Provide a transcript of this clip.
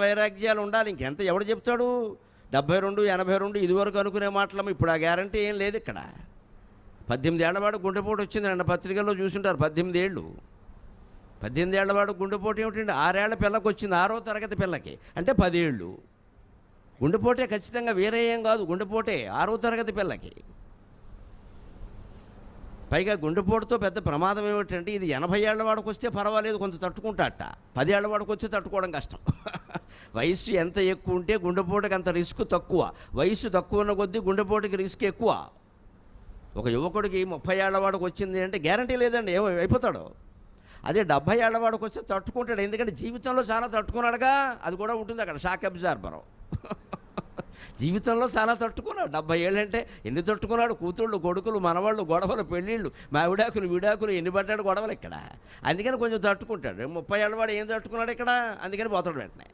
వైరాగ్యాలు ఉండాలి. ఇంకెంత ఎవడు చెప్తాడు? 72, 82 ఇదివరకు అనుకునే మాటలమ్మ. ఇప్పుడు ఆ గ్యారంటీ ఏం లేదు ఇక్కడ. 18 ఏళ్లవాడు గుండెపోటు వచ్చింది. నిన్న పత్రికల్లో చూసుంటారు. 18 ఏళ్ళు. 18 ఏళ్లవాడు గుండెపోటు ఏమిటండి? 6 ఏళ్ల పిల్లకి వచ్చింది, 6వ తరగతి పిల్లకి. అంటే 10 ఏళ్ళు. గుండెపోటే ఖచ్చితంగా, వేరే ఏం కాదు. గుండెపోటే 6వ తరగతి పిల్లకి. పైగా గుండెపోటుతో పెద్ద ప్రమాదం ఏమిటంటే, ఇది 80 ఏళ్ల వాడికి వస్తే పర్వాలేదు, కొంత తట్టుకుంటాట. 10 ఏళ్ల వాడికి వస్తే తట్టుకోవడం కష్టం. వయసు ఎంత ఎక్కువ ఉంటే గుండెపోటుకి అంత రిస్క్ తక్కువ. వయసు తక్కువ ఉన్న కొద్దీ గుండెపోటుకి రిస్క్ ఎక్కువ. ఒక యువకుడికి 30 ఏళ్ల వాడికి వచ్చింది అంటే గ్యారంటీ లేదండి, ఏమో అయిపోతాడు. అదే 70 ఏళ్ల వాడికి వస్తే తట్టుకుంటాడు. ఎందుకంటే జీవితంలో చాలా తట్టుకున్నాడుగా. అది కూడా ఉంటుంది అక్కడ, షాక్ అబ్జార్బర్. జీవితంలో చాలా తట్టుకున్నాడు. 70 ఏళ్ళంటే ఎన్ని తట్టుకున్నాడు? కూతుళ్ళు, కొడుకులు, మనవాళ్ళు, గొడవలు, పెళ్ళిళ్ళు, మా విడాకులు ఎన్ని పడ్డాడు గొడవలు ఇక్కడ. అందుకని కొంచెం తట్టుకుంటాడు. 30 ఏళ్ళ వాడు ఏం తట్టుకున్నాడు ఇక్కడ? అందుకని పోతాడు వెంటనే.